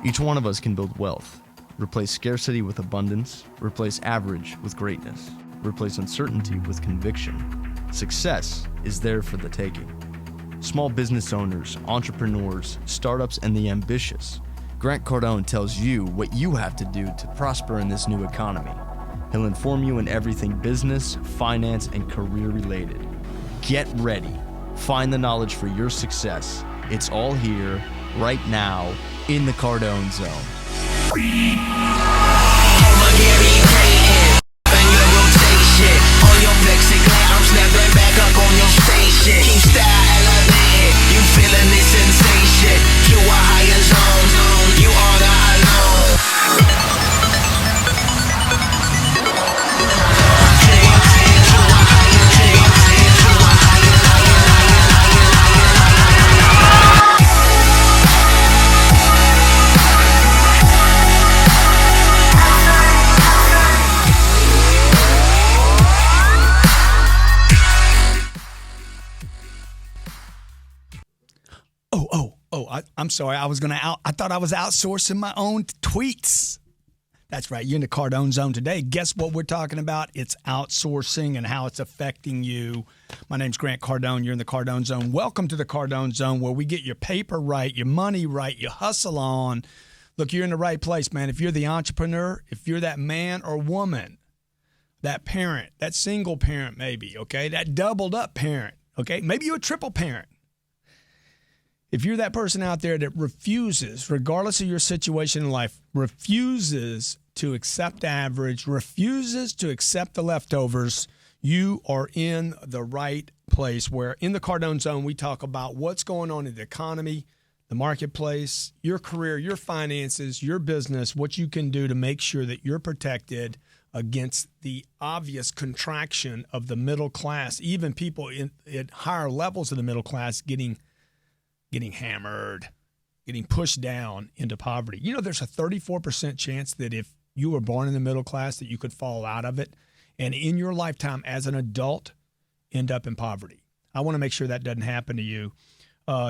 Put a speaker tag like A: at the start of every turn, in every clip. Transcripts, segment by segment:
A: Each one of us can build wealth, replace scarcity with abundance, replace average with greatness, replace uncertainty with conviction. Success is there for the taking. Small business owners, entrepreneurs, startups, and the ambitious. Grant Cardone tells you what you have to do to prosper in this new economy. He'll inform you in everything business, finance, and career related. Get ready. Find the knowledge for your success. It's all here, right now, in the Cardone Zone.
B: I'm sorry. I thought I was outsourcing my own tweets. That's right. You're in the Cardone Zone today. Guess what we're talking about? It's outsourcing and how it's affecting you. My name's Grant Cardone. You're in the Cardone Zone. Welcome to the Cardone Zone, where we get your paper right, your money right, your hustle on. Look, you're in the right place, man. If you're the entrepreneur, if you're that man or woman, that parent, that single parent maybe, okay, that doubled up parent, okay, maybe you're a triple parent. If you're that person out there that refuses, regardless of your situation in life, refuses to accept average, refuses to accept the leftovers, you are in the right place, where in the Cardone Zone, we talk about what's going on in the economy, the marketplace, your career, your finances, your business, what you can do to make sure that you're protected against the obvious contraction of the middle class, even people at higher levels of the middle class getting hammered, getting pushed down into poverty. You know, there's a 34% chance that if you were born in the middle class that you could fall out of it and in your lifetime as an adult end up in poverty. I want to make sure that doesn't happen to you.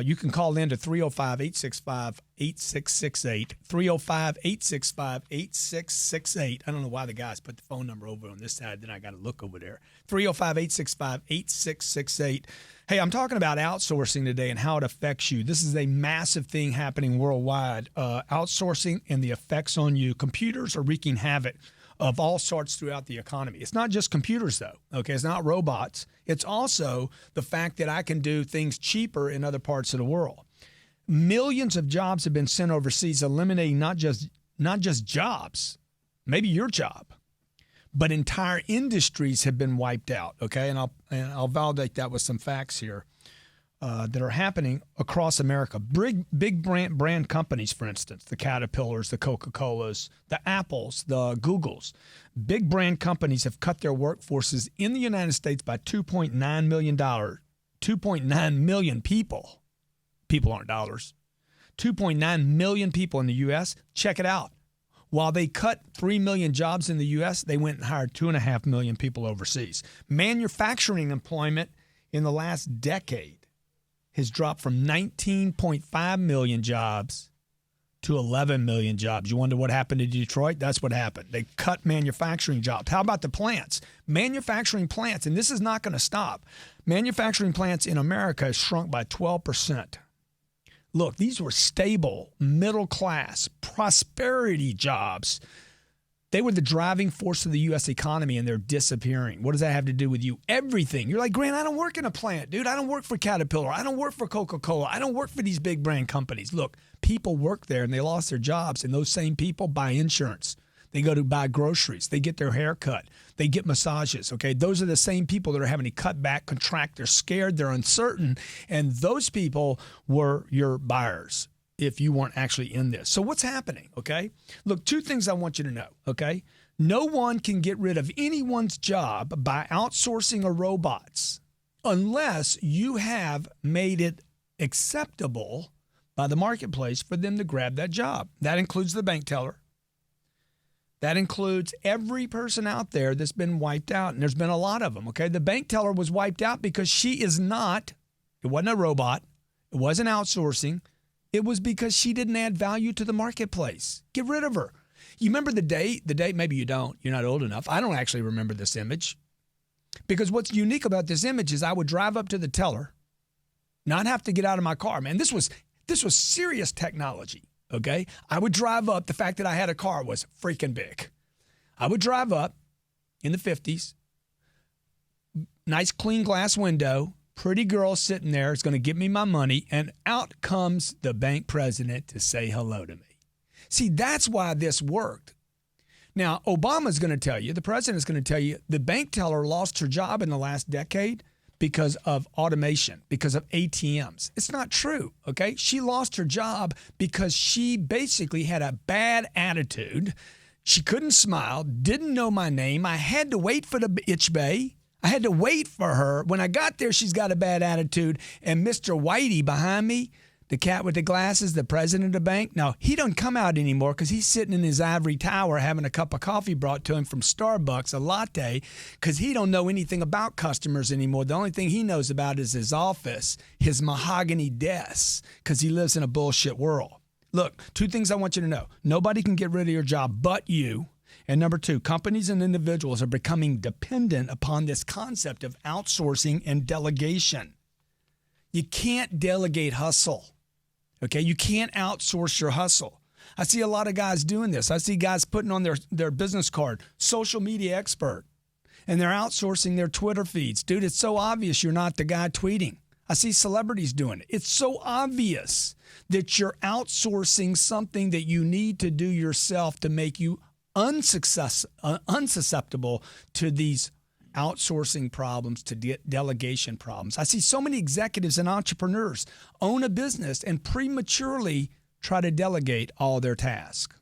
B: You can call in to 305-865-8668, 305-865-8668. I don't know why the guys put the phone number over on this side, then I got to look over there. 305-865-8668. Hey, I'm talking about outsourcing today and how it affects you. This is a massive thing happening worldwide. Outsourcing and the effects on you. Computers are wreaking havoc of all sorts throughout the economy. It's not just computers, though. Okay, it's not robots. It's also the fact that I can do things cheaper in other parts of the world. Millions of jobs have been sent overseas, eliminating not just jobs, maybe your job, but entire industries have been wiped out. Okay, and I'll validate that with some facts here that are happening across America. Big brand companies, for instance, the Caterpillars, the Coca-Colas, the Apples, the Googles. Big brand companies have cut their workforces in the United States by $2.9 million. 2.9 million people. People aren't dollars. 2.9 million people in the U.S. Check it out. While they cut 3 million jobs in the U.S., they went and hired 2.5 million people overseas. Manufacturing employment in the last decade has dropped from 19.5 million jobs to 11 million jobs. You wonder what happened to Detroit? That's what happened. They cut manufacturing jobs. How about the plants? Manufacturing plants, and this is not going to stop. Manufacturing plants in America has shrunk by 12%. Look, these were stable, middle class, prosperity jobs. They were the driving force of the U.S. economy, and they're disappearing. What does that have to do with you? Everything. You're like, Grant, I don't work in a plant, dude. I don't work for Caterpillar. I don't work for Coca-Cola. I don't work for these big brand companies. Look, people work there, and they lost their jobs, and those same people buy insurance. They go to buy groceries. They get their hair cut. They get massages, okay? Those are the same people that are having to cut back, contract. They're scared. They're uncertain, and those people were your buyers if you weren't actually in this. So what's happening, okay? Look, two things I want you to know, okay? No one can get rid of anyone's job by outsourcing or robots unless you have made it acceptable by the marketplace for them to grab that job. That includes the bank teller. That includes every person out there that's been wiped out, and there's been a lot of them, okay? The bank teller was wiped out because she is not, it wasn't a robot, it wasn't outsourcing, It was because she didn't add value to the marketplace. Get rid of her. You remember the day, maybe you don't, you're not old enough. I don't actually remember this image. Because what's unique about this image is I would drive up to the teller, not have to get out of my car. Man, this was serious technology, okay? I would drive up. The fact that I had a car was freaking big. I would drive up in the 50s, nice clean glass window, pretty girl sitting there is going to give me my money, and out comes the bank president to say hello to me. See, that's why this worked. Now, Obama's going to tell you, the president's going to tell you, the bank teller lost her job in the last decade because of automation, because of ATMs. It's not true, okay? She lost her job because she basically had a bad attitude. She couldn't smile, didn't know my name. I had to wait for the itch bay. I had to wait for her. When I got there, she's got a bad attitude. And Mr. Whitey behind me, the cat with the glasses, the president of the bank, no, he don't come out anymore because he's sitting in his ivory tower having a cup of coffee brought to him from Starbucks, a latte, because he don't know anything about customers anymore. The only thing he knows about is his office, his mahogany desk, because he lives in a bullshit world. Look, two things I want you to know. Nobody can get rid of your job but you. And number two, companies and individuals are becoming dependent upon this concept of outsourcing and delegation. You can't delegate hustle. Okay, you can't outsource your hustle. I see a lot of guys doing this. I see guys putting on their business card, social media expert, and they're outsourcing their Twitter feeds. Dude, it's so obvious you're not the guy tweeting. I see celebrities doing it. It's so obvious that you're outsourcing something that you need to do yourself to make you unsusceptible to these outsourcing problems, to delegation problems. I see so many executives and entrepreneurs own a business and prematurely try to delegate all their tasks.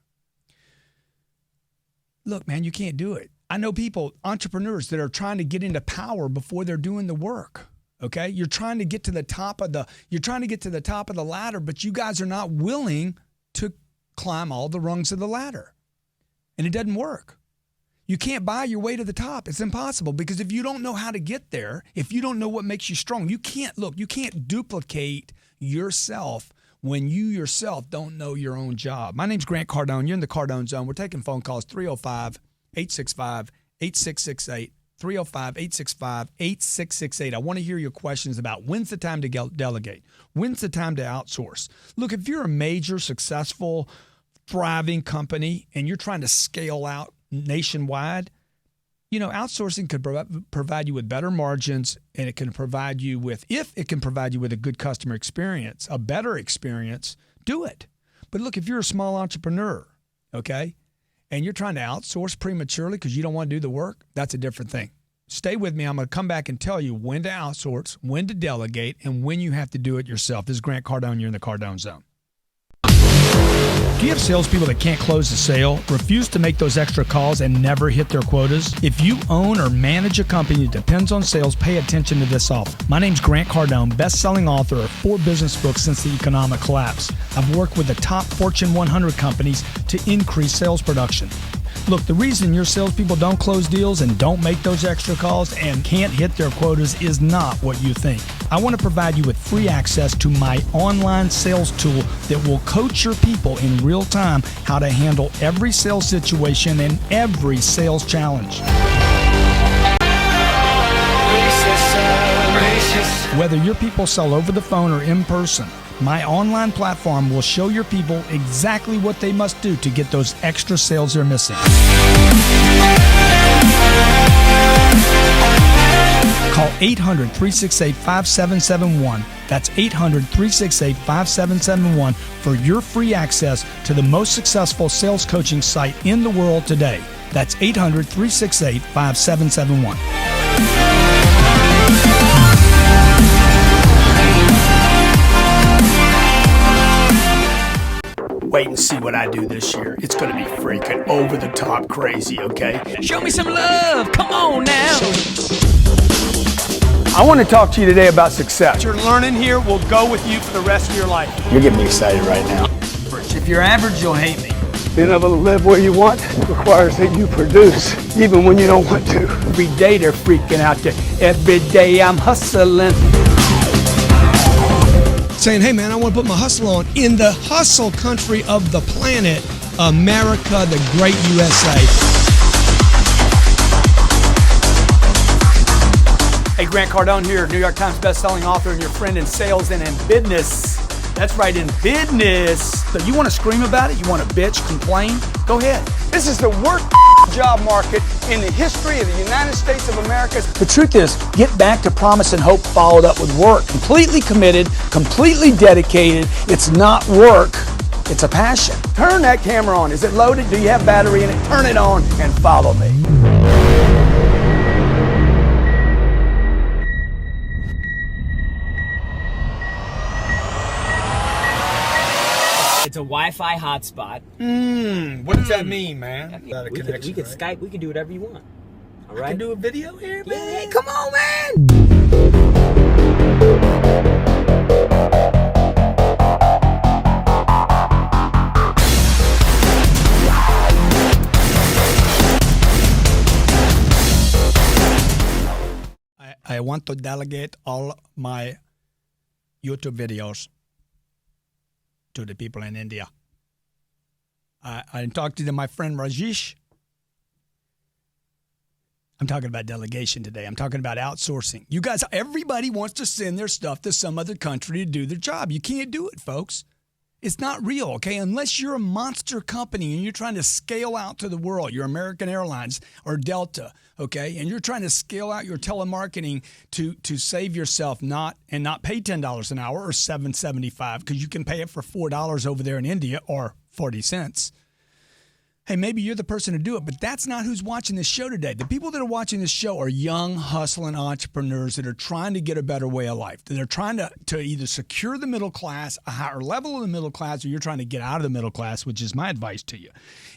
B: Look, man, you can't do it. I know people, entrepreneurs, that are trying to get into power before they're doing the work. Okay? You're trying to get to the top of the ladder, but you guys are not willing to climb all the rungs of the ladder. And it doesn't work. You can't buy your way to the top. It's impossible, because if you don't know how to get there, if you don't know what makes you strong, you can't duplicate yourself when you yourself don't know your own job. My name's Grant Cardone. You're in the Cardone Zone. We're taking phone calls 305-865-8668, 305-865-8668. I want to hear your questions about when's the time to delegate, when's the time to outsource. Look, if you're a major, successful, thriving company and you're trying to scale out nationwide, outsourcing could provide you with better margins, and it can provide you with, if it can provide you with a good customer experience, a better experience, do it. But look, if you're a small entrepreneur, okay, and you're trying to outsource prematurely because you don't want to do the work, that's a different thing. Stay with me. I'm going to come back and tell you when to outsource, when to delegate, and when you have to do it yourself. This is Grant Cardone. You're in the Cardone Zone. Do you have salespeople that can't close the sale, refuse to make those extra calls, and never hit their quotas? If you own or manage a company that depends on sales, pay attention to this offer. My name's Grant Cardone, best-selling author of 4 business books since the economic collapse. I've worked with the top Fortune 100 companies to increase sales production. Look, the reason your salespeople don't close deals and don't make those extra calls and can't hit their quotas is not what you think. I want to provide you with free access to my online sales tool that will coach your people in real time how to handle every sales situation and every sales challenge. Whether your people sell over the phone or in person, my online platform will show your people exactly what they must do to get those extra sales they're missing. Call 800-368-5771. That's 800-368-5771 for your free access to the most successful sales coaching site in the world today. That's 800-368-5771. Wait and see what I do this year. It's going to be freaking over the top crazy, okay? Show me some love. Come on now. I want to talk to you today about success. What you're learning here will go with you for the rest of your life. You're getting me excited right now. If you're average, you'll hate me.
C: Being able to live where you want requires that you produce, even when you don't want to.
B: Every day they're freaking out there. Every day I'm hustling. saying, hey, man, I want to put my hustle on in the hustle country of the planet, America, the great USA.
D: Hey, Grant Cardone here, New York Times bestselling author and your friend in sales and in business. That's right, in business. So you want to scream about it? You want to bitch, complain? Go ahead.
C: This is the worst job market in the history of the United States of America.
D: The truth is, get back to promise and hope followed up with work. Completely committed, completely dedicated. It's not work, it's a passion. Turn that camera on. Is it loaded? Do you have battery in it? Turn it on and follow me.
E: It's a Wi-Fi hotspot.
B: What does that mean, man?
E: We could Skype. We could do whatever you want. All right.
B: I can do a video here, man.
E: Yeah, come on, man.
B: I want to delegate all my YouTube videos to the people in India. I talked to my friend Rajesh. I'm talking about delegation today. I'm talking about outsourcing. You guys, everybody wants to send their stuff to some other country to do their job. You can't do it, folks. It's not real, okay? Unless you're a monster company and you're trying to scale out to the world, you're American Airlines or Delta, okay? And you're trying to scale out your telemarketing to save yourself not pay $10 an hour or $7.75 because you can pay it for $4 over there in India or 40 cents. Hey, maybe you're the person to do it, but that's not who's watching this show today. The people that are watching this show are young, hustling entrepreneurs that are trying to get a better way of life. They're trying to either secure the middle class, a higher level of the middle class, or you're trying to get out of the middle class, which is my advice to you.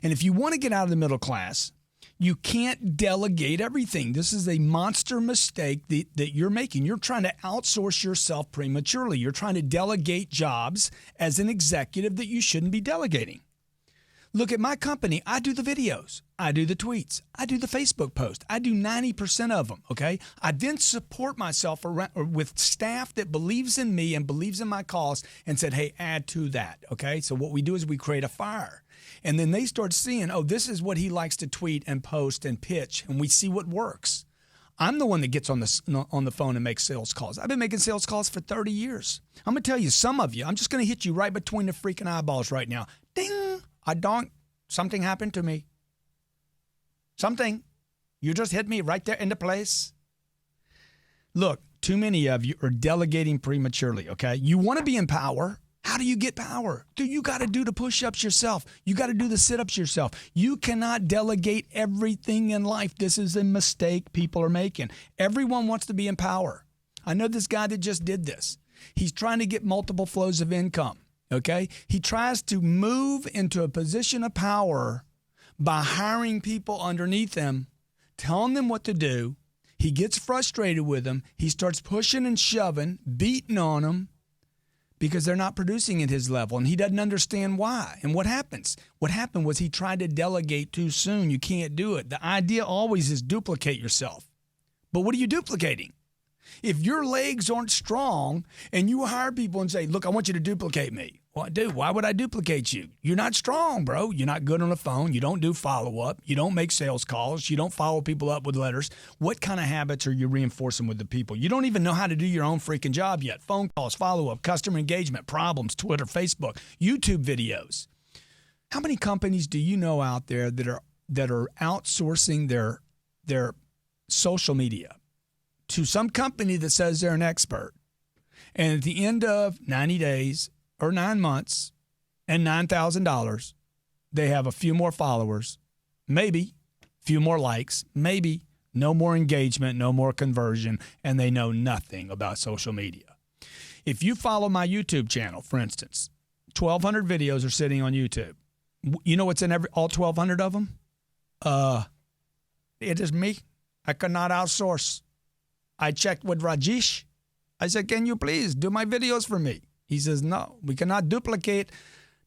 B: And if you want to get out of the middle class, you can't delegate everything. This is a monster mistake that you're making. You're trying to outsource yourself prematurely. You're trying to delegate jobs as an executive that you shouldn't be delegating. Look at my company. I do the videos. I do the tweets. I do the Facebook post. I do 90% of them, okay? I then support myself with staff that believes in me and believes in my cause and said, hey, add to that, okay? So what we do is we create a fire. And then they start seeing, oh, this is what he likes to tweet and post and pitch, and we see what works. I'm the one that gets on the phone and makes sales calls. I've been making sales calls for 30 years. I'm going to tell you, some of you, I'm just going to hit you right between the freaking eyeballs right now. Ding! Something happened to me. Something. You just hit me right there into place. Look, too many of you are delegating prematurely, okay? You want to be in power. How do you get power? You got to do the push-ups yourself. You got to do the sit-ups yourself. You cannot delegate everything in life. This is a mistake people are making. Everyone wants to be in power. I know this guy that just did this. He's trying to get multiple flows of income. Okay? He tries to move into a position of power by hiring people underneath him, telling them what to do. He gets frustrated with them. He starts pushing and shoving, beating on them because they're not producing at his level, and he doesn't understand why. And what happens? What happened was he tried to delegate too soon. You can't do it. The idea always is duplicate yourself. But what are you duplicating? If your legs aren't strong and you hire people and say, look, I want you to duplicate me. Well, dude, why would I duplicate you? You're not strong, bro. You're not good on the phone. You don't do follow-up. You don't make sales calls. You don't follow people up with letters. What kind of habits are you reinforcing with the people? You don't even know how to do your own freaking job yet. Phone calls, follow-up, customer engagement, problems, Twitter, Facebook, YouTube videos. How many companies do you know out there that are outsourcing their social media to some company that says they're an expert? And at the end of 90 days or 9 months and $9,000, they have a few more followers, maybe a few more likes, maybe no more engagement, no more conversion, and they know nothing about social media. If you follow my YouTube channel, for instance, 1,200 videos are sitting on YouTube. You know what's in all 1,200 of them? It is me. I cannot outsource. I checked with Rajesh. I said, can you please do my videos for me? He says, no, we cannot duplicate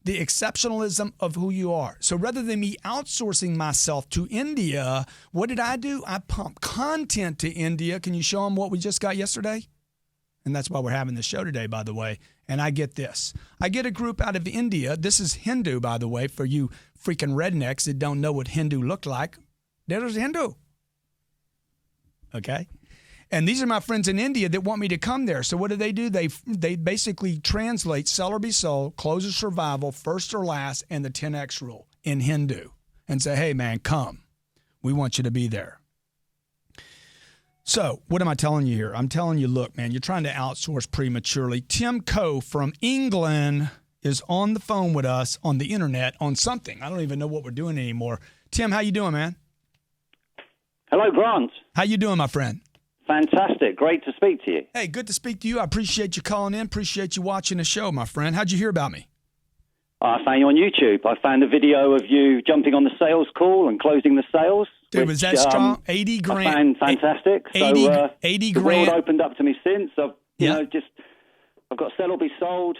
B: the exceptionalism of who you are. So rather than me outsourcing myself to India, what did I do? I pumped content to India. Can you show them what we just got yesterday? And that's why we're having this show today, by the way. And I get this. I get a group out of India. This is Hindu, by the way, for you freaking rednecks that don't know what Hindu looked like. There's Hindu. Okay? And these are my friends in India that want me to come there. So what do? They basically translate sell or be sold, close or survival, first or last, and the 10X rule in Hindu. And say, hey, man, come. We want you to be there. So what am I telling you here? I'm telling you, look, man, you're trying to outsource prematurely. Tim Coe from England is on the phone with us on the internet on something. I don't even know what we're doing anymore. Tim, how you doing, man?
F: Hello, Grant.
B: How you doing, my friend?
F: Fantastic. Great to speak to you.
B: Hey, good to speak to you. I appreciate you calling in. Appreciate you watching the show, my friend. How'd you hear about me?
F: I found you on YouTube. I found a video of you jumping on the sales call and closing the sales.
B: Dude, was that strong? 80 grand.
F: I found fantastic.
B: 80
F: the
B: grand.
F: world opened up to me since. I've got sell or be sold.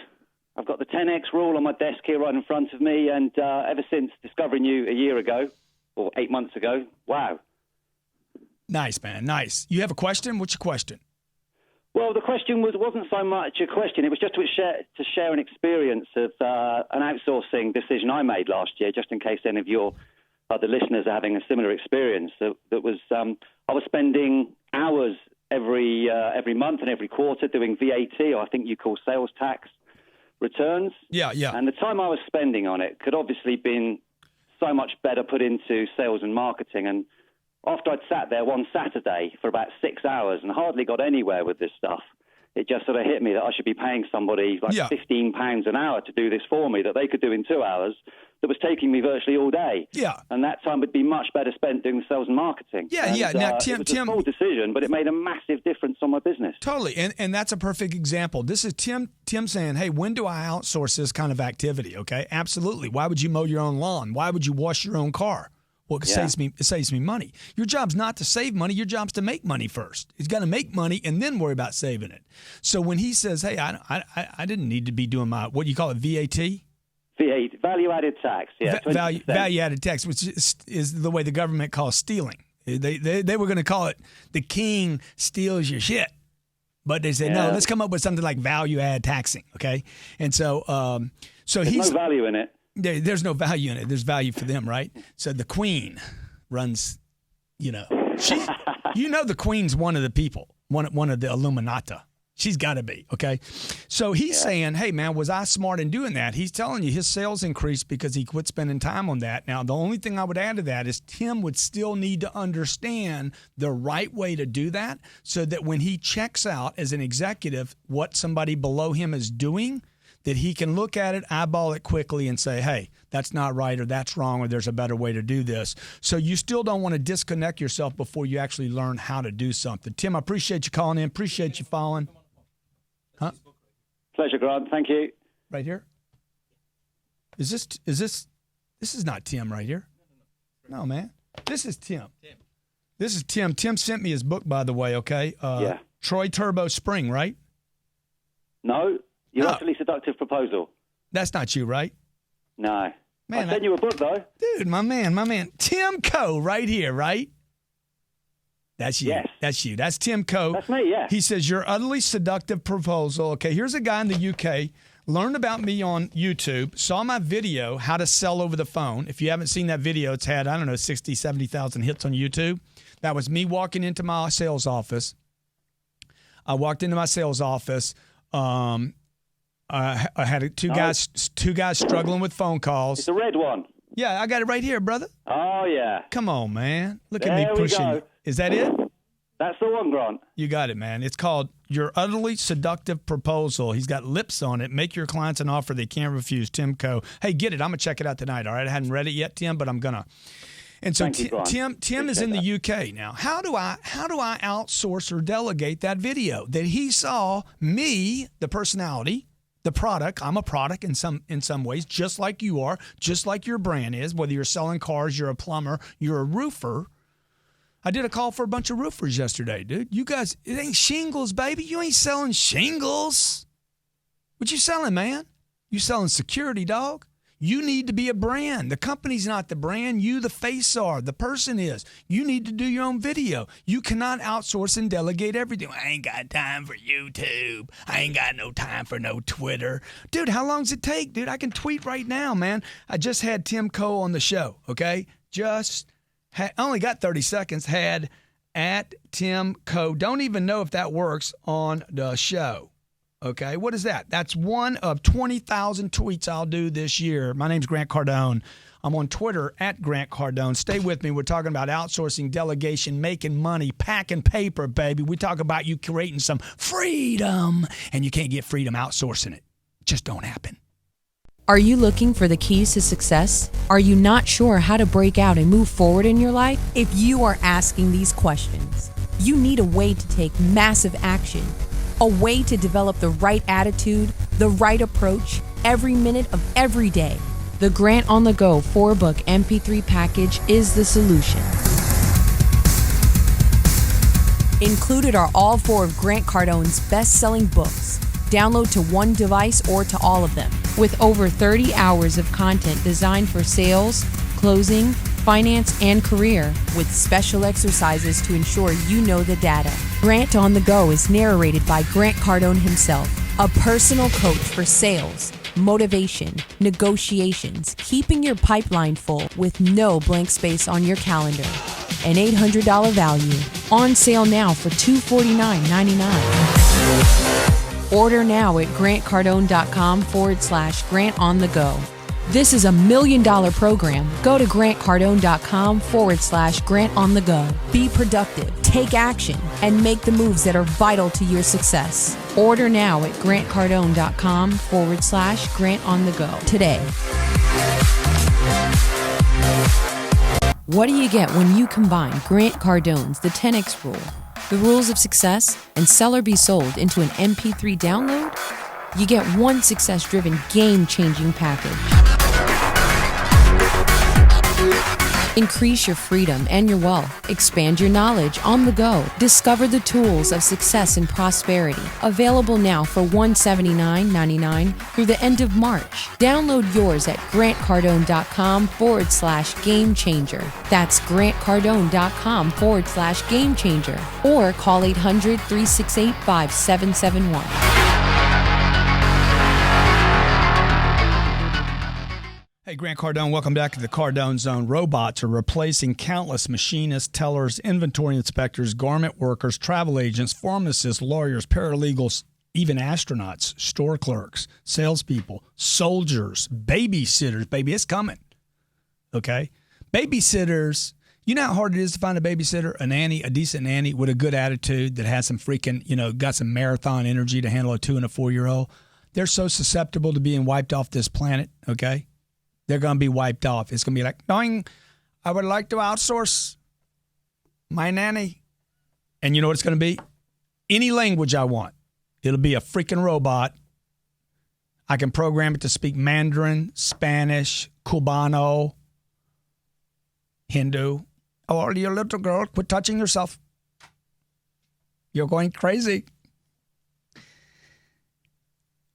F: I've got the 10X rule on my desk here right in front of me. And ever since discovering you a year ago or 8 months ago, wow.
B: Nice, man. Nice. You have a question? What's your question?
F: Well, the question wasn't so much a question. It was just to share an experience of an outsourcing decision I made last year, just in case any of your other listeners are having a similar experience. That was I was spending hours every month and every quarter doing VAT, or I think you call sales tax returns.
B: Yeah.
F: And the time I was spending on it could obviously been so much better put into sales and marketing. And after I'd sat there one Saturday for about 6 hours and hardly got anywhere with this stuff, it just sort of hit me that I should be paying somebody like £15 an hour to do this for me that they could do in 2 hours that was taking me virtually all day.
B: Yeah.
F: And that time would be much better spent doing sales and marketing.
B: Yeah. Now,
F: it was a small decision, but it made a massive difference on my business.
B: Totally. And that's a perfect example. This is Tim saying, hey, when do I outsource this kind of activity? Okay, absolutely. Why would you mow your own lawn? Why would you wash your own car? Well, it saves me money. Your job's not to save money. Your job's to make money first. It's got to make money and then worry about saving it. So when he says, hey, I didn't need to be doing my, what do you call it, VAT?
F: VAT, value-added tax, yeah.
B: Value-added tax, which is the way the government calls stealing. They were going to call it the king steals your shit. But they said, no, let's come up with something like value-add taxing, okay? And so
F: There's no value in it.
B: There's no value in it. There's value for them, right? So the queen runs, the queen's one of the people, one of the Illuminati. She's got to be, okay? So he's saying, hey, man, was I smart in doing that? He's telling you his sales increased because he quit spending time on that. Now, the only thing I would add to that is Tim would still need to understand the right way to do that so that when he checks out as an executive what somebody below him is doing, that he can look at it, eyeball it quickly, and say, hey, that's not right or that's wrong or there's a better way to do this. So you still don't want to disconnect yourself before you actually learn how to do something. Tim, I appreciate you calling in. Appreciate you following. Huh?
F: Pleasure, Grant. Thank you.
B: Right here? Is this is not Tim right here? No, man. This is Tim. This is Tim. Tim sent me his book, by the way, okay? Troy Turbo Spring, right?
F: No. Your utterly seductive proposal.
B: That's not you, right?
F: No.
B: Man,
F: I sent you a book, though.
B: Dude, my man. Tim Coe right here, right? That's you.
F: Yes.
B: That's you. That's Tim Coe.
F: That's me, yeah.
B: He says, your utterly seductive proposal. Okay, here's a guy in the UK, learned about me on YouTube, saw my video, how to sell over the phone. If you haven't seen that video, it's had, 60, 70,000 hits on YouTube. That was me walking into my sales office. I walked into my sales office. I had two guys struggling with phone calls.
F: It's a red one.
B: Yeah, I got it right here, brother.
F: Oh, yeah.
B: Come on, man. Look at me pushing.
F: There we go.
B: Is that it?
F: That's the one, Grant.
B: You got it, man. It's called Your Utterly Seductive Proposal. He's got lips on it. Make your clients an offer they can't refuse. Tim Coe. Hey, get it. I'm going to check it out tonight, all right? I hadn't read it yet, Tim, but I'm going to. And so Tim is in the UK now. How do I outsource or delegate that video that he saw me, the personality, the product? I'm a product in some ways, just like you are, just like your brand is. Whether you're selling cars, you're a plumber, you're a roofer. I did a call for a bunch of roofers yesterday, dude. You guys, it ain't shingles, baby. You ain't selling shingles. What you selling, man? You selling security, dog. You need to be a brand. The company's not the brand. You, the face, are. The person is. You need to do your own video. You cannot outsource and delegate everything. I ain't got time for YouTube. I ain't got no time for no Twitter. Dude, how long does it take? Dude, I can tweet right now, man. I just had Tim Cole on the show, okay? Only got 30 seconds. Had at Tim Cole. Don't even know if that works on the show. Okay, what is that? That's one of 20,000 tweets I'll do this year. My name's Grant Cardone. I'm on Twitter at Grant Cardone. Stay with me. We're talking about outsourcing, delegation, making money, packing paper, baby. We talk about you creating some freedom, and you can't get freedom outsourcing it. Just don't happen.
G: Are you looking for the keys to success? Are you not sure how to break out and move forward in your life? If you are asking these questions, you need a way to take massive action. A way to develop the right attitude, the right approach, every minute of every day. The Grant on the Go 4-book MP3 package is the solution. Included are all 4 of Grant Cardone's best-selling books. Download to one device or to all of them. With over 30 hours of content designed for sales, closing, finance, and career, with special exercises to ensure you know the data. Grant on the Go is narrated by Grant Cardone himself, a personal coach for sales, motivation, negotiations, keeping your pipeline full with no blank space on your calendar. An $800 value. On sale now for $249.99. Order now at grantcardone.com/Grant on the Go. This is a $1 million program. Go to grantcardone.com/Grant on the Go. Be productive, take action, and make the moves that are vital to your success. Order now at grantcardone.com/Grant on the Go today. What do you get when you combine Grant Cardone's The 10X Rule, the rules of success, and Sell or Be Sold into an MP3 download? You get one success-driven, game-changing package. Increase your freedom and your wealth. Expand your knowledge on the go. Discover the tools of success and prosperity. Available now for $179.99 through the end of March. Download yours at grantcardone.com/game changer. That's grantcardone.com/game changer. Or call 800-368-5771.
B: Hey, Grant Cardone, welcome back to the CardoneZone. Robots are replacing countless machinists, tellers, inventory inspectors, garment workers, travel agents, pharmacists, lawyers, paralegals, even astronauts, store clerks, salespeople, soldiers, babysitters. Baby, it's coming. Okay? Babysitters, you know how hard it is to find a babysitter, a nanny, a decent nanny with a good attitude that has some freaking, got some marathon energy to handle a 2- and 4-year-old. They're so susceptible to being wiped off this planet, okay? They're going to be wiped off. It's going to be like, knowing I would like to outsource my nanny. And you know what it's going to be? Any language I want. It'll be a freaking robot. I can program it to speak Mandarin, Spanish, Cubano, Hindu. Oh, you little girl, quit touching yourself. You're going crazy.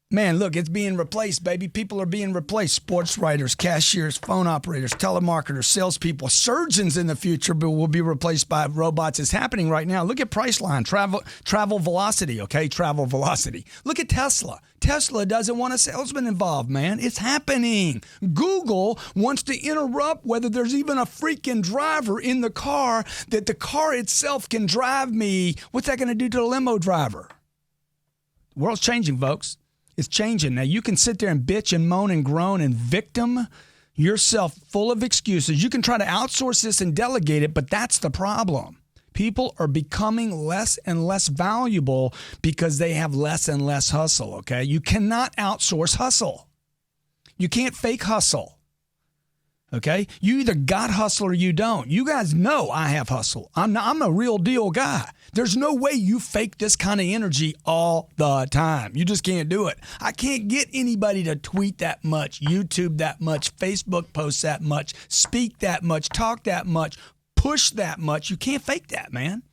B: Man, look, it's being replaced, baby. People are being replaced. Sports writers, cashiers, phone operators, telemarketers, salespeople, surgeons in the future will be replaced by robots. It's happening right now. Look at Priceline, travel velocity, okay? Travel velocity. Look at Tesla. Tesla doesn't want a salesman involved, man. It's happening. Google wants to interrupt whether there's even a freaking driver in the car, that the car itself can drive me. What's that going to do to the limo driver? The world's changing, folks. It's changing. Now, you can sit there and bitch and moan and groan and victim yourself full of excuses. You can try to outsource this and delegate it, but that's the problem. People are becoming less and less valuable because they have less and less hustle, okay? You cannot outsource hustle. You can't fake hustle. Okay? You either got hustle or you don't. You guys know I have hustle. I'm a real deal guy. There's no way you fake this kind of energy all the time. You just can't do it. I can't get anybody to tweet that much, YouTube that much, Facebook post that much, speak that much, talk that much, push that much. You can't fake that, man.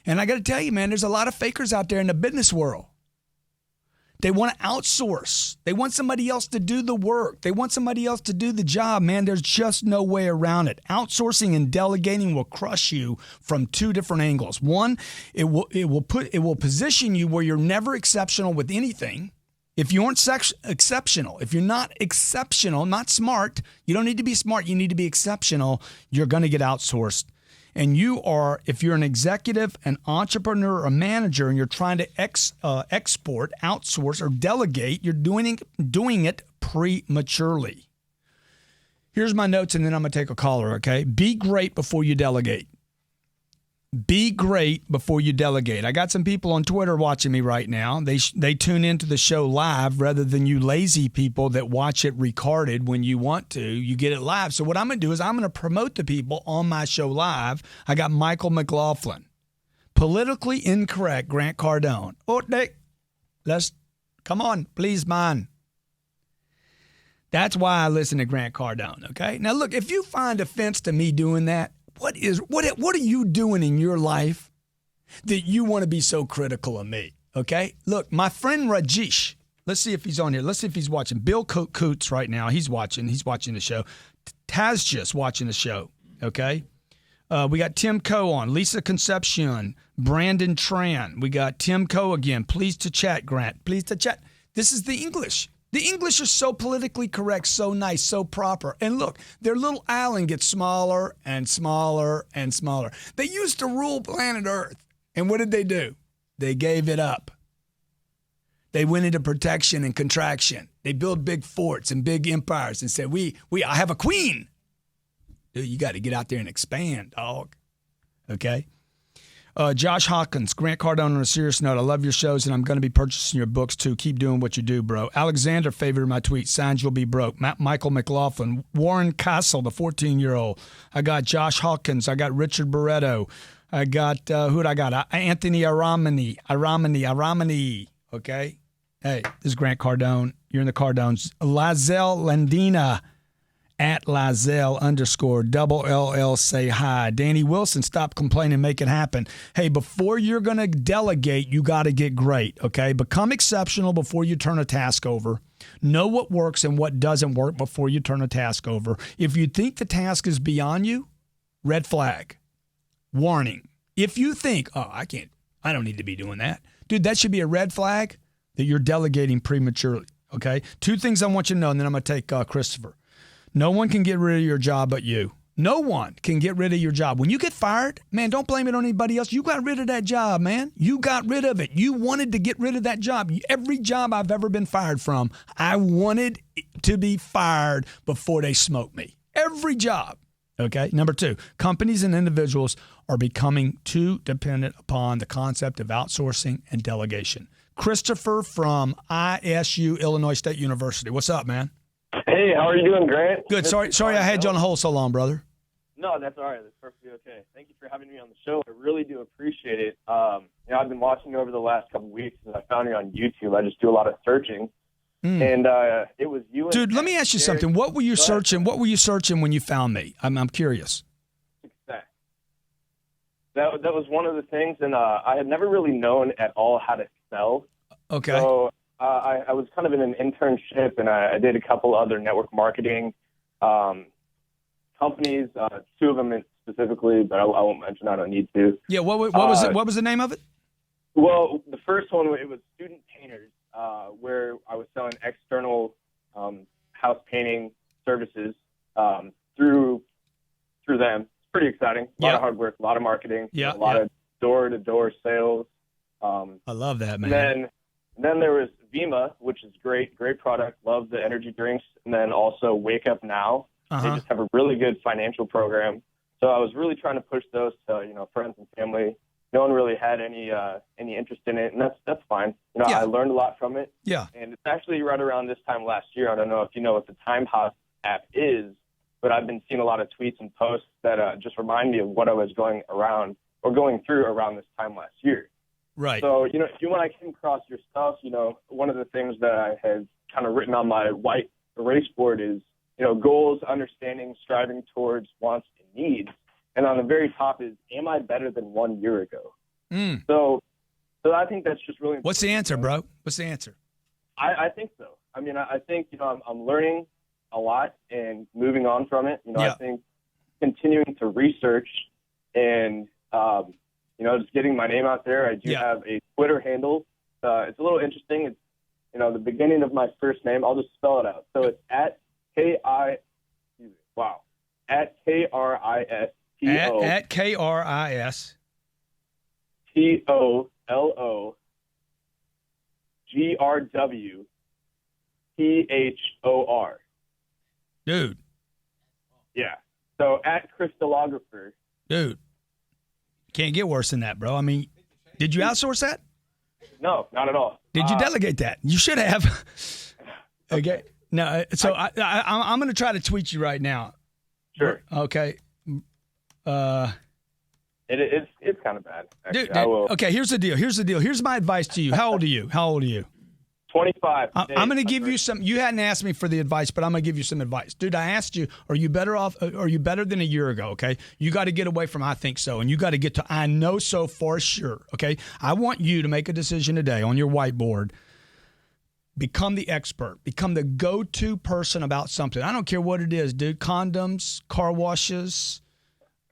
B: And I got to tell you, man, there's a lot of fakers out there in the business world. They want to outsource. They want somebody else to do the work. They want somebody else to do the job, man. There's just no way around it. Outsourcing and delegating will crush you from two different angles. One, it will position you where you're never exceptional with anything. If you aren't exceptional, if you're not exceptional, not smart, you don't need to be smart, you need to be exceptional, you're going to get outsourced. And if you're an executive, an entrepreneur, or a manager, and you're trying to export, outsource, or delegate, you're doing it prematurely. Here's my notes, and then I'm going to take a caller, okay? Be great before you delegate. Be great before you delegate. I got some people on Twitter watching me right now. They tune into the show live rather than you lazy people that watch it recorded when you want to. You get it live. So what I'm going to do is I'm going to promote the people on my show live. I got Michael McLaughlin. Politically incorrect Grant Cardone. Oh, Nick, come on, please, man. That's why I listen to Grant Cardone, okay? Now, look, if you find offense to me doing that, what are you doing in your life that you want to be so critical of me? Okay, look, my friend Rajesh. Let's see if he's on here. Let's see if he's watching. Bill Coots right now. He's watching. He's watching the show. Taz just watching the show. Okay, we got Tim Coe on. Lisa Concepcion. Brandon Tran. We got Tim Coe again. Please to chat, Grant. Please to chat. This is the English. The English are so politically correct, so nice, so proper. And look, their little island gets smaller and smaller and smaller. They used to rule planet Earth. And what did they do? They gave it up. They went into protection and contraction. They built big forts and big empires and said, I have a queen. Dude, you got to get out there and expand, dog. Okay? Josh Hawkins, Grant Cardone on a serious note. I love your shows, and I'm going to be purchasing your books, too. Keep doing what you do, bro. Alexander favored my tweet. Signs you'll be broke. Michael McLaughlin. Warren Castle, the 14-year-old. I got Josh Hawkins. I got Richard Barretto. I got, who'd I got? Anthony Aramani. Okay? Hey, this is Grant Cardone. You're in the Cardones. Lazelle Landina. At Lazelle _LL say hi. Danny Wilson, stop complaining, make it happen. Hey, before you're going to delegate, you got to get great, okay? Become exceptional before you turn a task over. Know what works and what doesn't work before you turn a task over. If you think the task is beyond you, red flag. Warning. If you think, I don't need to be doing that. Dude, that should be a red flag that you're delegating prematurely, okay? Two things I want you to know, and then I'm going to take Christopher. No one can get rid of your job but you. No one can get rid of your job. When you get fired, man, don't blame it on anybody else. You got rid of that job, man. You got rid of it. You wanted to get rid of that job. Every job I've ever been fired from, I wanted to be fired before they smoked me. Every job. Okay. Number two, companies and individuals are becoming too dependent upon the concept of outsourcing and delegation. Christopher from ISU, Illinois State University. What's up, man?
H: Hey, how are you doing, Grant?
B: Good. Sorry I had you on hold so long, brother.
H: No, that's all right. That's perfectly okay. Thank you for having me on the show. I really do appreciate it. I've been watching you over the last couple of weeks, and I found you on YouTube. I just do a lot of searching, and it was you.
B: Dude, let me ask you something. What were you searching? What were you searching when you found me? I'm curious.
H: Success. That was one of the things, and I had never really known at all how to sell.
B: Okay.
H: So I was kind of in an internship, and I did a couple other network marketing companies, two of them specifically, but I won't mention. I don't need to.
B: Yeah, what was it? What was the name of it?
H: Well, the first one, it was Student Painters, where I was selling external house painting services through them. It's pretty exciting. A lot of hard work, a lot of marketing, a lot of door-to-door sales.
B: I love that, man.
H: Then there was Vima, which is great product. Love the energy drinks. And then also Wake Up Now. They just have a really good financial program. So I was really trying to push those to, friends and family. No one really had any interest in it, and that's fine. I learned a lot from it. Yeah. And it's actually right around this time last year. I don't know if you know what the Time House app is, but I've been seeing a lot of tweets and posts that just remind me of what I was going through around this time last year.
B: Right.
H: So, when I came across your stuff, one of the things that I had kind of written on my white erase board is, goals, understanding, striving towards wants and needs. And on the very top is, am I better than 1 year ago? So I think that's just really important.
B: What's the answer, bro? What's the answer?
H: I think so. I mean, I think, I'm learning a lot and moving on from it. I think continuing to research and, just getting my name out there. I do have a Twitter handle. It's a little interesting. It's, the beginning of my first name. I'll just spell it out. So it's at KRISTOLOGRAPHER.
B: At KRISTOLOGRAPHER. Dude.
H: Yeah. So at crystallographer.
B: Dude. Can't get worse than that, bro. I mean, did you outsource that?
H: No, not at all.
B: Did you delegate that? You should have. Okay. No. So I'm going to try to tweet you right now.
H: Sure.
B: Okay.
H: It's kind of bad. Actually.
B: Dude, okay, here's the deal. Here's my advice to you. How old are you?
H: 25.
B: I'm going to give you some. You hadn't asked me for the advice, but I'm going to give you some advice. Dude, I asked you, are you better than a year ago, okay? You got to get away from I think so, and you got to get to I know so for sure, okay? I want you to make a decision today on your whiteboard. Become the expert. Become the go-to person about something. I don't care what it is, dude. Condoms, car washes,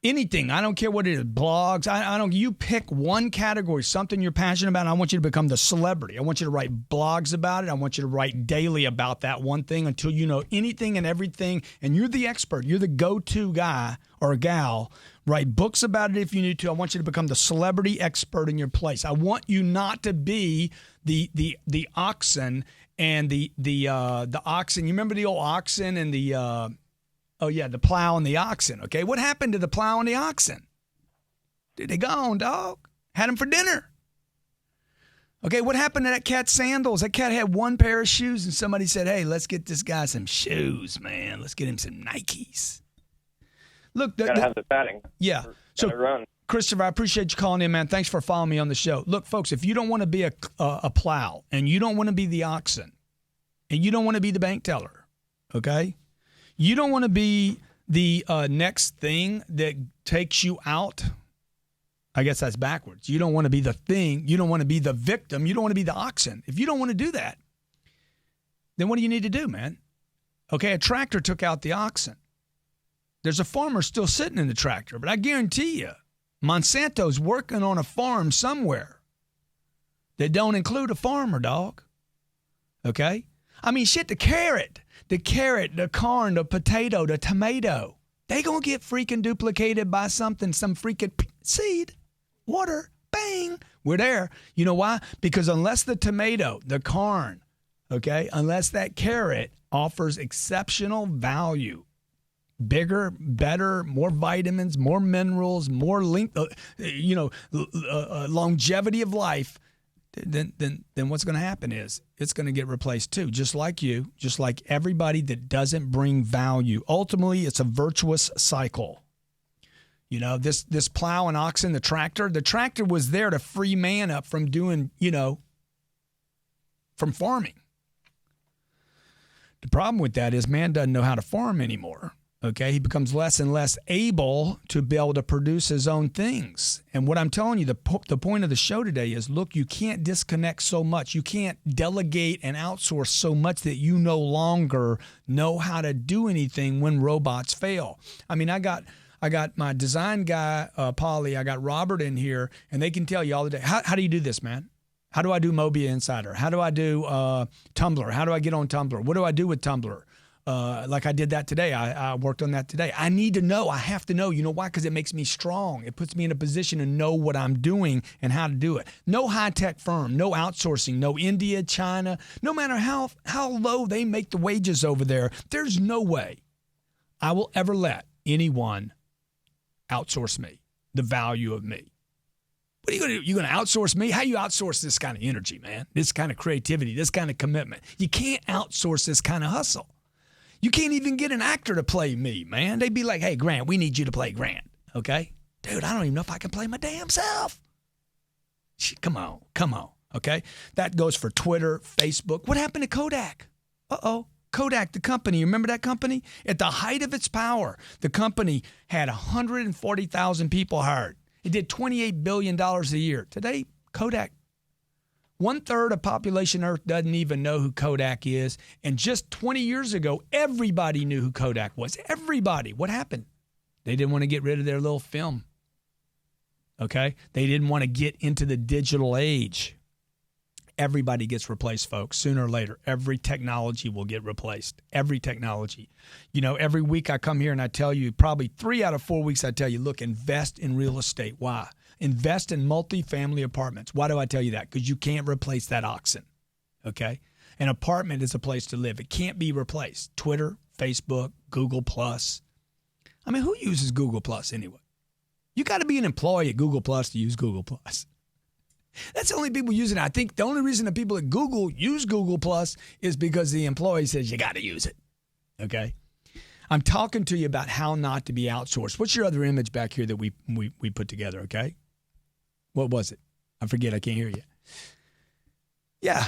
B: anything. I don't care what it is. Blogs. I don't. You pick one category, something you're passionate about. And I want you to become the celebrity. I want you to write blogs about it. I want you to write daily about that one thing until you know anything and everything. And you're the expert. You're the go-to guy or gal. Write books about it if you need to. I want you to become the celebrity expert in your place. I want you not to be the oxen and the oxen. You remember the old oxen and the plow and the oxen. Okay, what happened to the plow and the oxen? Dude, they gone, dog. Had them for dinner. Okay, what happened to that cat's sandals? That cat had one pair of shoes, and somebody said, "Hey, let's get this guy some shoes, man. Let's get him some Nikes." Look,
H: gotta have the padding.
B: Yeah. So,
H: run.
B: Christopher, I appreciate you calling in, man. Thanks for following me on the show. Look, folks, if you don't want to be a plow, and you don't want to be the oxen, and you don't want to be the bank teller, okay? You don't want to be the next thing that takes you out. I guess that's backwards. You don't want to be the thing. You don't want to be the victim. You don't want to be the oxen. If you don't want to do that, then what do you need to do, man? Okay, a tractor took out the oxen. There's a farmer still sitting in the tractor, but I guarantee you, Monsanto's working on a farm somewhere that don't include a farmer, dog. Okay? I mean, shit, the carrot, the corn, the potato, the tomato, they gonna get freaking duplicated by something, some freaking seed, water, bang, we're there. You know why? Because unless the tomato, the corn, okay, unless that carrot offers exceptional value, bigger, better, more vitamins, more minerals, more longevity of life, then what's going to happen is it's going to get replaced too, just like you, just like everybody that doesn't bring value. Ultimately, it's a virtuous cycle. You know, this plow and oxen, the tractor was there to free man up from doing, from farming. The problem with that is man doesn't know how to farm anymore. Okay, he becomes less and less able to be able to produce his own things. And what I'm telling you, the point of the show today is, look, you can't disconnect so much. You can't delegate and outsource so much that you no longer know how to do anything when robots fail. I mean, I got my design guy, Polly, I got Robert in here, and they can tell you all the day, how do you do this, man? How do I do Mobia Insider? How do I do Tumblr? How do I get on Tumblr? What do I do with Tumblr? Like I did that today. I worked on that today. I need to know. I have to know. You know why? Because it makes me strong. It puts me in a position to know what I'm doing and how to do it. No high-tech firm, no outsourcing, no India, China. No matter how low they make the wages over there, there's no way I will ever let anyone outsource me, the value of me. What are you going to do? You going to outsource me? How you outsource this kind of energy, man? This kind of creativity, this kind of commitment. You can't outsource this kind of hustle. You can't even get an actor to play me, man. They'd be like, hey, Grant, we need you to play Grant, okay? Dude, I don't even know if I can play my damn self. Come on, okay? That goes for Twitter, Facebook. What happened to Kodak? Kodak, the company, you remember that company? At the height of its power, the company had 140,000 people hired. It did $28 billion a year. Today, Kodak, 1/3 of population Earth doesn't even know who Kodak is. And just 20 years ago, everybody knew who Kodak was. Everybody. What happened? They didn't want to get rid of their little film. Okay? They didn't want to get into the digital age. Everybody gets replaced, folks. Sooner or later, every technology will get replaced. Every technology. You know, every week I come here and I tell you, probably 3 out of 4 weeks I tell you, look, invest in real estate. Why? Invest in multifamily apartments. Why do I tell you that? Because you can't replace that oxen, okay? An apartment is a place to live. It can't be replaced. Twitter, Facebook, Google+. I mean, who uses Google+ anyway? You got to be an employee at Google+ to use Google+. That's the only people using it. I think the only reason that people at Google use Google+ is because the employee says you got to use it, okay? I'm talking to you about how not to be outsourced. What's your other image back here that we put together, okay? What was it? I forget. I can't hear you. Yeah.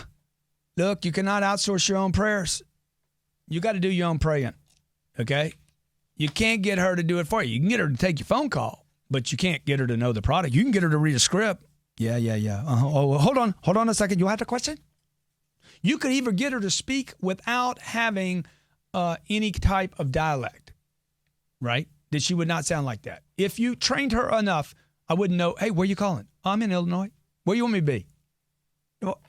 B: Look, you cannot outsource your own prayers. You got to do your own praying, okay? You can't get her to do it for you. You can get her to take your phone call, but you can't get her to know the product. You can get her to read a script. Yeah. Oh, hold on a second. You had a question? You could even get her to speak without having any type of dialect, right? That she would not sound like that. If you trained her enough, I wouldn't know, hey, where you calling? I'm in Illinois. Where you want me to be? Well,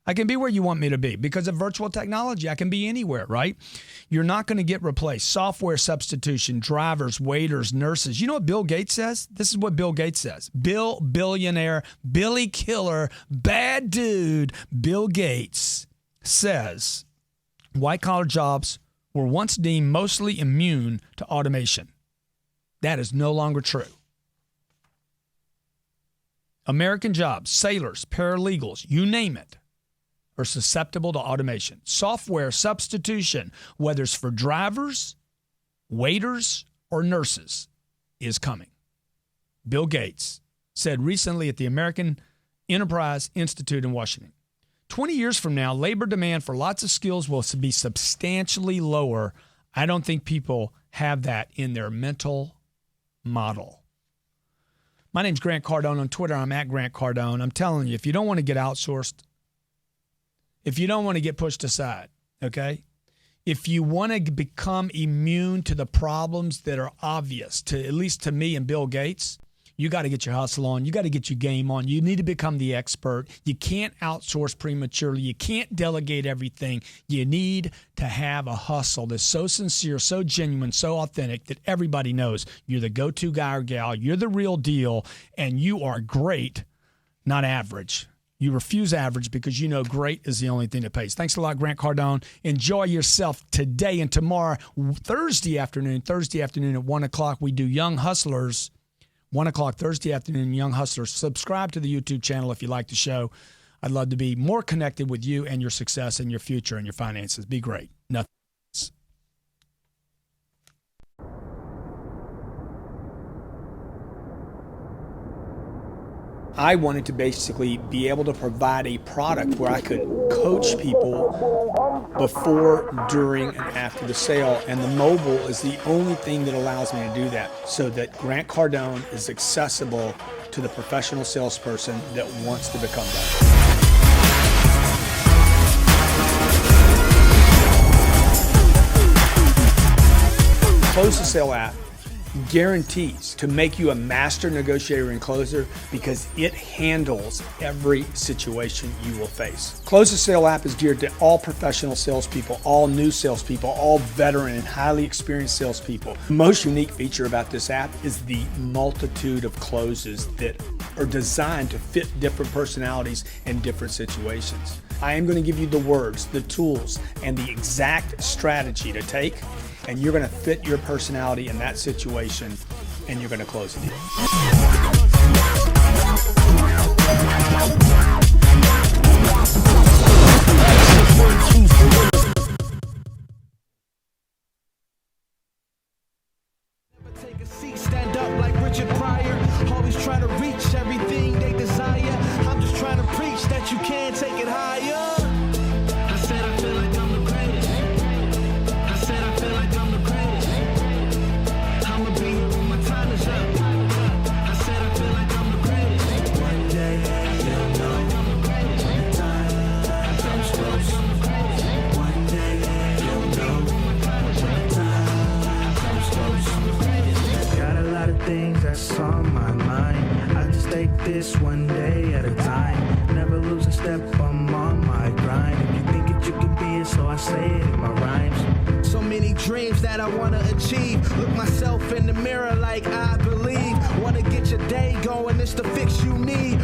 B: I can be where you want me to be because of virtual technology. I can be anywhere, right? You're not going to get replaced. Software substitution, drivers, waiters, nurses. You know what Bill Gates says? This is what Bill Gates says. Billionaire, Billy Killer, bad dude, Bill Gates says white-collar jobs were once deemed mostly immune to automation. That is no longer true. American jobs, sailors, paralegals, you name it, are susceptible to automation. Software substitution, whether it's for drivers, waiters, or nurses, is coming. Bill Gates said recently at the American Enterprise Institute in Washington, 20 years from now, labor demand for lots of skills will be substantially lower. I don't think people have that in their mental model. My name's Grant Cardone. On Twitter, I'm at Grant Cardone. I'm telling you, if you don't want to get outsourced, if you don't want to get pushed aside, okay? If you want to become immune to the problems that are obvious, to at least to me and Bill Gates, you got to get your hustle on. You got to get your game on. You need to become the expert. You can't outsource prematurely. You can't delegate everything. You need to have a hustle that's so sincere, so genuine, so authentic that everybody knows you're the go-to guy or gal. You're the real deal, and you are great, not average. You refuse average because you know great is the only thing that pays. Thanks a lot, Grant Cardone. Enjoy yourself today and tomorrow. Thursday afternoon at 1 o'clock, we do Young Hustlers. 1 o'clock Thursday afternoon, Young Hustlers. Subscribe to the YouTube channel if you like the show. I'd love to be more connected with you and your success and your future and your finances. Be great. Nothing else. I wanted to basically be able to provide a product where I could coach people before, during, and after the sale. And the mobile is the only thing that allows me to do that, so that Grant Cardone is accessible to the professional salesperson that wants to become that. Close the Sale app guarantees to make you a master negotiator and closer because it handles every situation you will face. Close the Sale app is geared to all professional salespeople, all new salespeople, all veteran and highly experienced salespeople. The most unique feature about this app is the multitude of closes that are designed to fit different personalities and different situations. I am going to give you the words, the tools, and the exact strategy to take, and you're going to fit your personality in that situation, and you're going to close the deal.
I: Take a seat, stand up like Richard Pryor. Always trying to reach everything they desire. I'm just trying to preach that you can take it higher. I said I feel like I'm the greatest. I said I feel like I'm the greatest. I'ma be here when my time is up. I said I feel like I'm the greatest. One day you'll know. say it in my rhymes. So many dreams that I wanna achieve. Look myself in the mirror like I believe. Wanna get your day going, it's the fix you need.